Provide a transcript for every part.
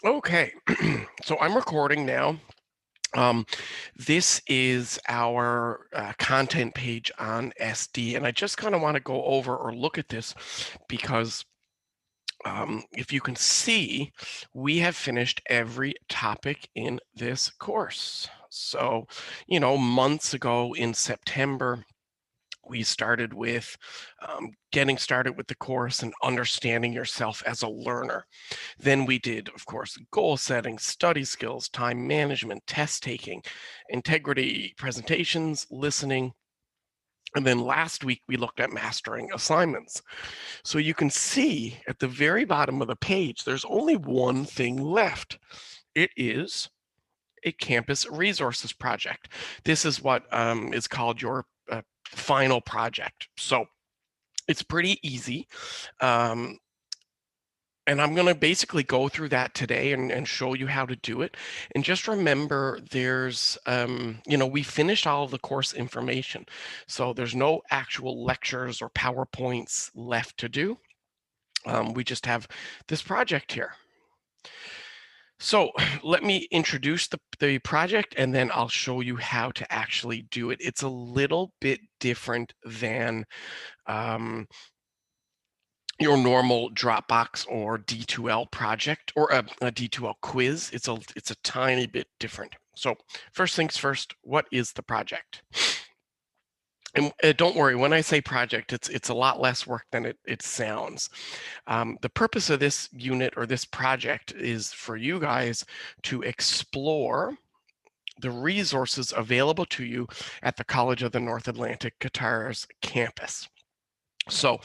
Okay, so I'm recording now. Um, this is our content page on SD, and I just kind of want to go over or look at this because if you can see, we have finished every topic in this course. So, months ago in September, we started with getting started with the course and understanding yourself as a learner. Then we did, of course, goal setting, study skills, time management, test taking, integrity, presentations, listening. And then last week, we looked at mastering assignments. So you can see at the very bottom of the page, there's only one thing left. It is a campus resources project. This is what is called your final project. So it's pretty easy. And I'm going to basically go through that today and show you how to do it. And just remember, there's, we finished all of the course information. So there's no actual lectures or PowerPoints left to do. We just have this project here. So let me introduce the project, and then I'll show you how to actually do it. It's a little bit different than your normal Dropbox or D2L project or a D2L quiz. It's a tiny bit different. So first things first, what is the project? And don't worry, when I say project, it's a lot less work than it sounds. The purpose of this unit or this project is for you guys to explore the resources available to you at the College of the North Atlantic Qatar's campus. So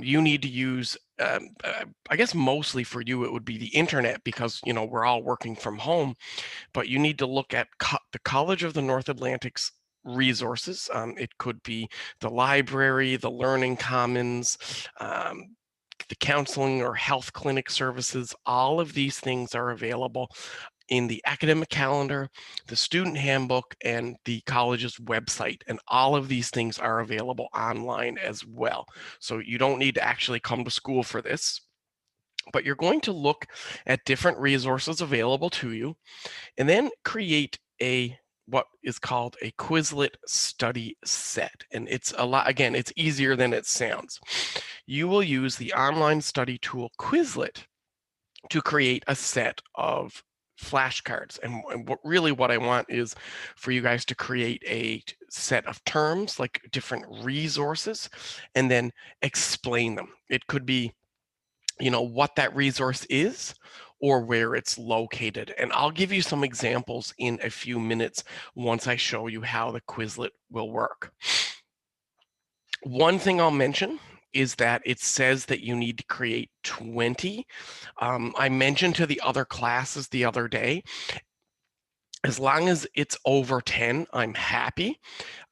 you need to use, I guess mostly for you, it would be the internet because, we're all working from home, but you need to look at the College of the North Atlantic's resources. It could be the library, the Learning Commons, the counseling or health clinic services. All of these things are available in the academic calendar, the student handbook, and the college's website. And all of these things are available online as well. So you don't need to actually come to school for this, but you're going to look at different resources available to you and then create what is called a Quizlet study set. And it's a lot, again, it's easier than it sounds. You will use the online study tool Quizlet to create a set of flashcards. And what I want is for you guys to create a set of terms, like different resources, and then explain them. It could be, what that resource is or where it's located. And I'll give you some examples in a few minutes once I show you how the Quizlet will work. One thing I'll mention is that it says that you need to create 20. I mentioned to the other classes the other day, as long as it's over 10, I'm happy.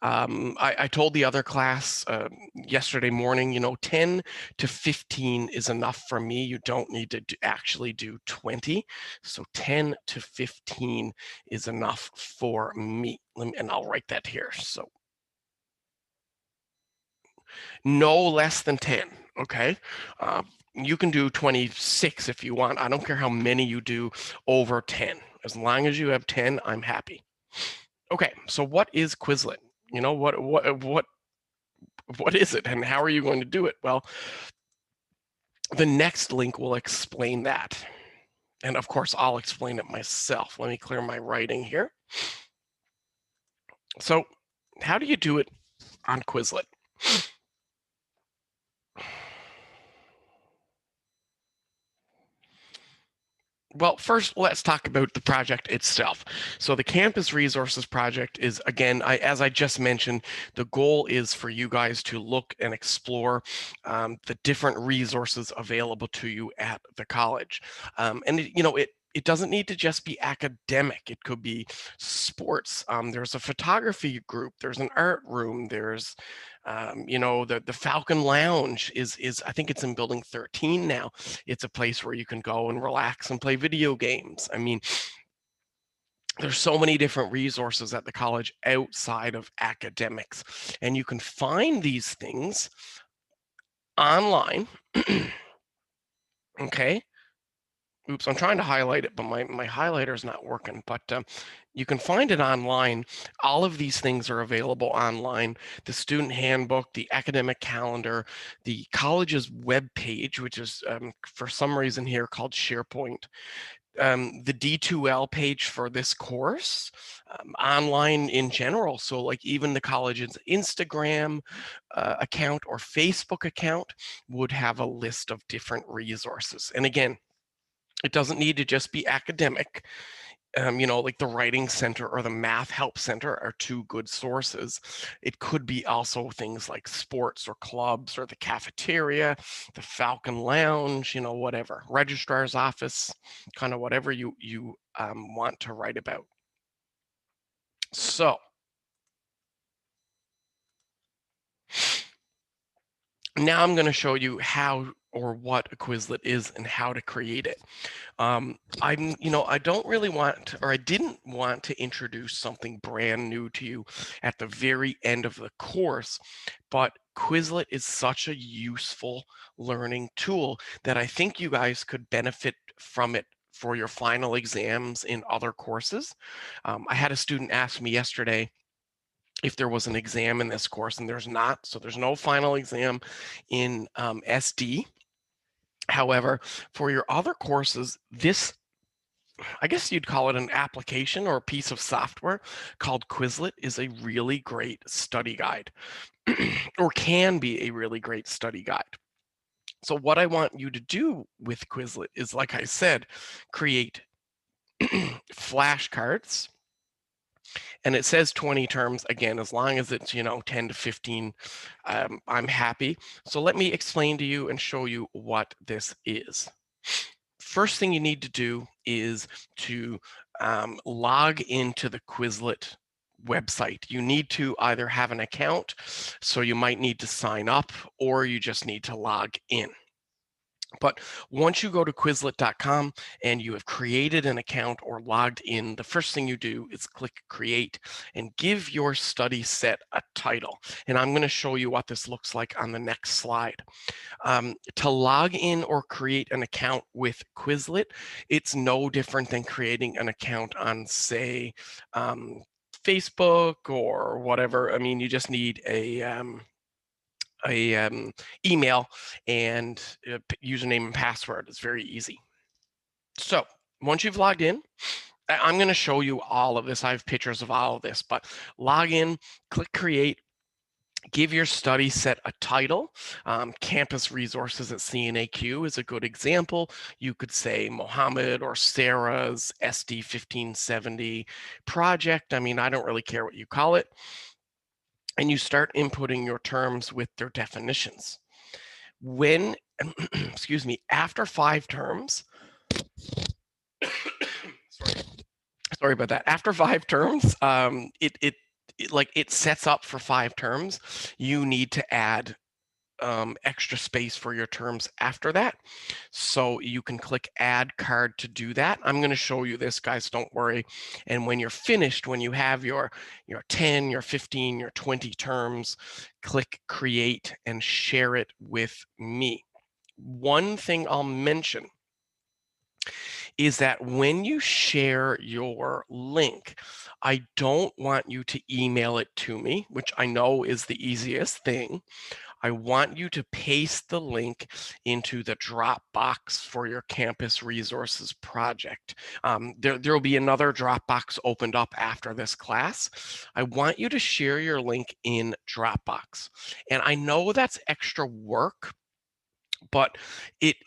I told the other class yesterday morning, 10 to 15 is enough for me. You don't need to actually do 20. So 10 to 15 is enough for me. And I'll write that here. So no less than 10, okay? You can do 26 if you want. I don't care how many you do over 10. As long as you have 10, I'm happy. Okay, so what is Quizlet? What is it and how are you going to do it? Well, the next link will explain that. And of course, I'll explain it myself. Let me clear my writing here. So how do you do it on Quizlet? Well, first, let's talk about the project itself. So the Campus Resources Project is, again, as I just mentioned, the goal is for you guys to look and explore the different resources available to you at the college. It doesn't need to just be academic. It could be sports. There's a photography group. There's an art room. There's the Falcon Lounge is I think it's in building 13 now. It's a place where you can go and relax and play video games. I mean, there's so many different resources at the college outside of academics, and you can find these things online. Okay. Oops, I'm trying to highlight it, but my highlighter is not working. But you can find it online. All of these things are available online. The student handbook, the academic calendar, the college's web page, which is for some reason here called SharePoint, the D2L page for this course, online in general. So like even the college's Instagram account or Facebook account would have a list of different resources. And again, it doesn't need to just be academic. Like the Writing Center or the Math Help Center are two good sources. It could be also things like sports or clubs or the cafeteria, the Falcon Lounge, whatever, registrar's office, kind of whatever you want to write about. So now I'm going to show you how or what a Quizlet is and how to create it. I don't really want, or I didn't want to introduce something brand new to you at the very end of the course, but Quizlet is such a useful learning tool that I think you guys could benefit from it for your final exams in other courses. I had a student ask me yesterday if there was an exam in this course, and there's not. So there's no final exam in SD. However, for your other courses, this, I guess you'd call it an application or a piece of software called Quizlet, is a really great study guide or can be a really great study guide. So what I want you to do with Quizlet is, like I said, create flashcards. And it says 20 terms. Again, as long as it's 10 to 15, I'm happy. So let me explain to you and show you what this is. First thing you need to do is to log into the Quizlet website. You need to either have an account, so you might need to sign up, or you just need to log in. But once you go to Quizlet.com and you have created an account or logged in, the first thing you do is click Create and give your study set a title. And I'm going to show you what this looks like on the next slide. To log in or create an account with Quizlet, it's no different than creating an account on, say, Facebook or whatever. I mean, you just need a email and username and password. It's very easy. So once you've logged in, I'm going to show you all of this. I have pictures of all of this, but log in, click Create, give your study set a title. Campus Resources at CNAQ is a good example. You could say Mohammed or Sarah's SD157 project. I mean, I don't really care what you call it. And you start inputting your terms with their definitions. When, excuse me, after 5 terms, sorry about that. After 5 terms, it sets up for 5 terms. You need to add extra space for your terms after that. So you can click Add Card to do that. I'm going to show you this, guys, don't worry. And when you're finished, when you have your 10, your 15, your 20 terms, click Create and share it with me. One thing I'll mention is that when you share your link, I don't want you to email it to me, which I know is the easiest thing. I want you to paste the link into the Dropbox for your campus resources project. There will be another Dropbox opened up after this class. I want you to share your link in Dropbox. And I know that's extra work, but it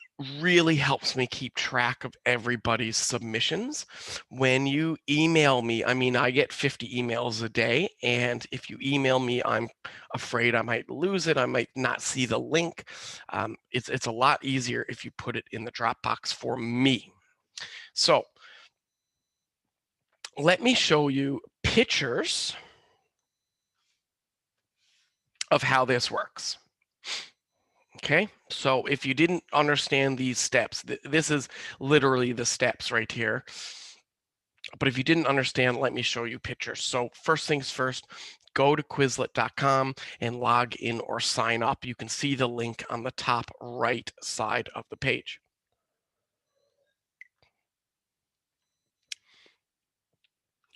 really helps me keep track of everybody's submissions. When you email me, I mean, I get 50 emails a day, and if you email me, I'm afraid I might lose it. I might not see the link. It's a lot easier if you put it in the Dropbox for me. So let me show you pictures of how this works. Okay, so if you didn't understand these steps, this is literally the steps right here. But if you didn't understand, let me show you pictures. So first things first, go to Quizlet.com and log in or sign up. You can see the link on the top right side of the page.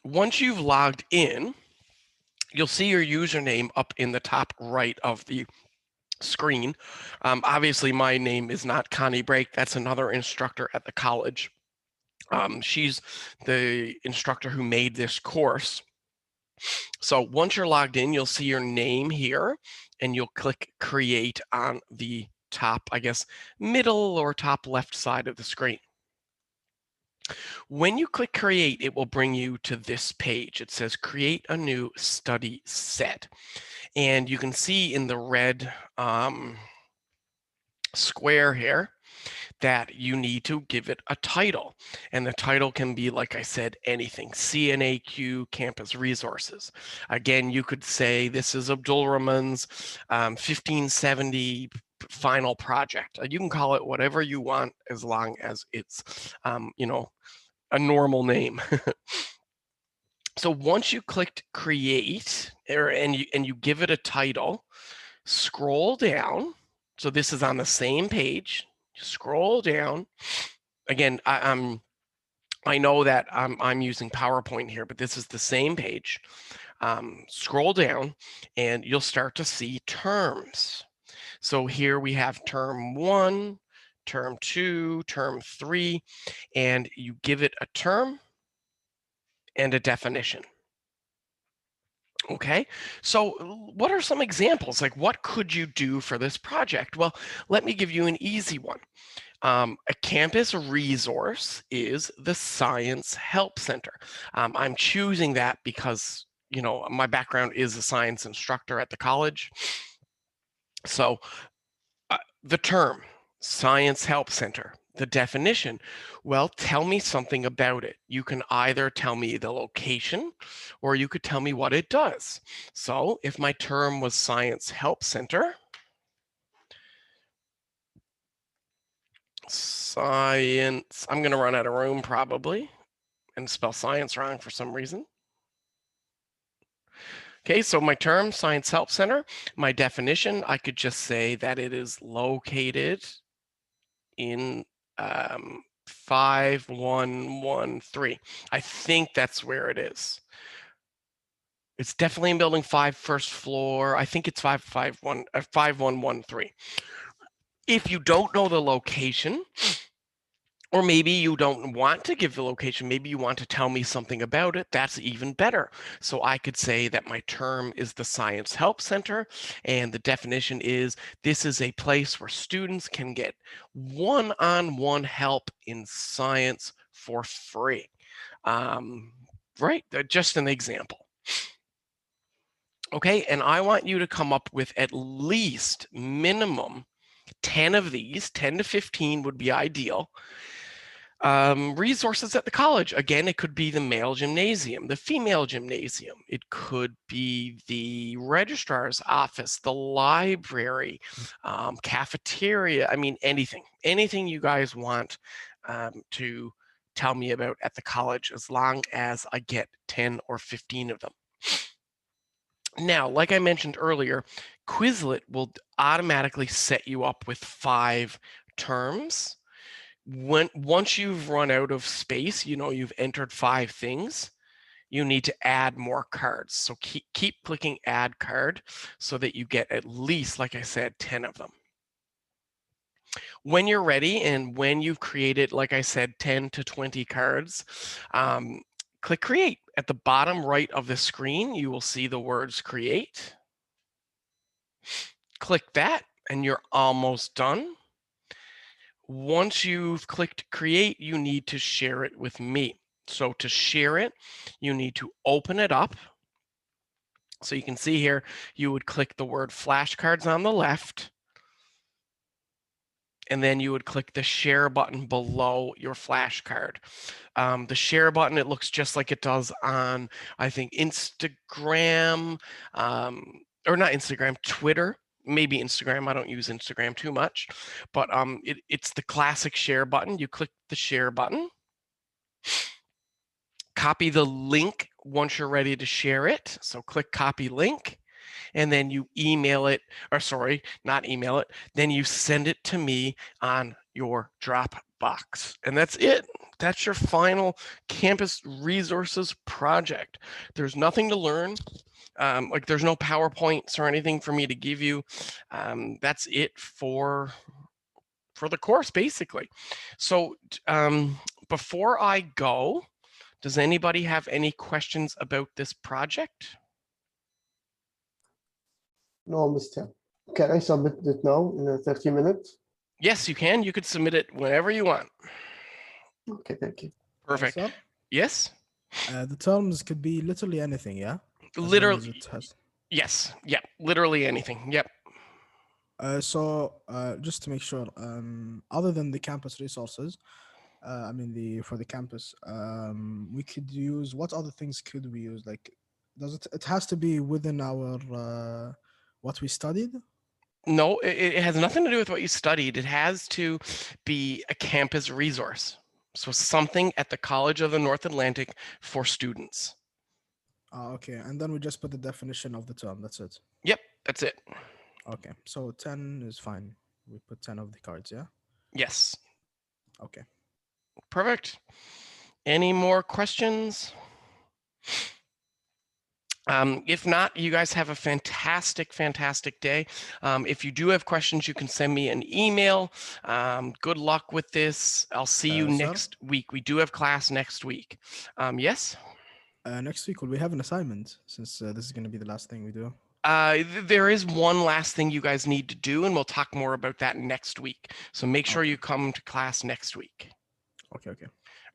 Once you've logged in, you'll see your username up in the top right of the screen. Obviously, my name is not Connie Brake. That's another instructor at the college. She's the instructor who made this course. So once you're logged in, you'll see your name here, and you'll click Create on the top, I guess, middle or top left side of the screen. When you click Create, it will bring you to this page. It says Create a new study set. And you can see in the red square here that you need to give it a title. And the title can be, like I said, anything. CNAQ Campus Resources. Again, you could say this is Abdul Rahman's 1570 final project. You can call it whatever you want as long as it's, a normal name. So once you clicked create and you give it a title, scroll down. So this is on the same page. Scroll down. Again, I know that I'm using PowerPoint here, but this is the same page. Scroll down and you'll start to see terms. So here we have term 1, term 2, term 3, and you give it a term and a definition. Okay, so what are some examples? Like, what could you do for this project? Well, let me give you an easy one. A campus resource is the Science Help Center. I'm choosing that because, my background is a science instructor at the college. So the term, Science Help Center, the definition, well, tell me something about it. You can either tell me the location or you could tell me what it does. So if my term was Science Help Center, science, I'm going to run out of room probably and spell science wrong for some reason. Okay, so my term, Science Help Center, my definition, I could just say that it is located in 5113. I think that's where it is. It's definitely in building 5, first floor. I think it's 5113. If you don't know the location, or maybe you don't want to give the location, maybe you want to tell me something about it, that's even better. So I could say that my term is the Science Help Center, and the definition is this is a place where students can get one-on-one help in science for free. Right, just an example. Okay, and I want you to come up with at least minimum 10 of these. 10 to 15 would be ideal. Resources at the college. Again, it could be the male gymnasium, the female gymnasium. It could be the registrar's office, the library, cafeteria. I mean, anything you guys want to tell me about at the college, as long as I get 10 or 15 of them. Now, like I mentioned earlier, Quizlet will automatically set you up with 5 terms. Once you've run out of space, you've entered 5 things, you need to add more cards. So keep clicking add card so that you get at least, like I said, 10 of them. When you're ready and when you've created, like I said, 10 to 20 cards, click create. At the bottom right of the screen, you will see the words create. Click that and you're almost done. Once you've clicked create, you need to share it with me. So to share it, you need to open it up. So you can see here, you would click the word flashcards on the left, and then you would click the share button below your flashcard. The share button, it looks just like it does on, I think, Instagram, or not Instagram, Twitter. Maybe Instagram. I don't use Instagram too much, but it's the classic share button. You click the share button, copy the link once you're ready to share it. So click copy link, and then you email it, or sorry, not email it, then you send it to me on your Dropbox. And that's it. That's your final campus resources project. There's nothing to learn. Like there's no PowerPoints or anything for me to give you. That's it for the course, basically. So before I go, does anybody have any questions about this project? No, Mr. Can I submit it now in 30 minutes? Yes, you can. You could submit it whenever you want. Okay, thank you. Perfect. Sir, Yes? the terms could be literally anything, yeah? As long as Literally, it has. yes. Yeah, literally anything. Yep. Just to make sure, other than the campus resources, I mean for the campus, we could use, what other things could we use? Like, it has to be within our what we studied? No, it has nothing to do with what you studied. It has to be a campus resource. So something at the College of the North Atlantic for students. Okay, and then we just put the definition of the term. That's it. Yep, that's it. Okay, so 10 is fine. We put 10 of the cards, yeah? Yes. Okay. Perfect. Any more questions? If not, you guys have a fantastic, fantastic day. If you do have questions, you can send me an email. Good luck with this. I'll see you Sir? next week. We do have class next week. Yes? Next week, will we have an assignment, since this is going to be the last thing we do? There is one last thing you guys need to do, and we'll talk more about that next week. So make sure you come to class next week. Okay, okay.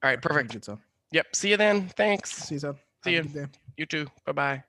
All right, perfect. Good, sir. Yep, see you then. Thanks. See you, sir. See Have you. a good day. You too. Bye-bye.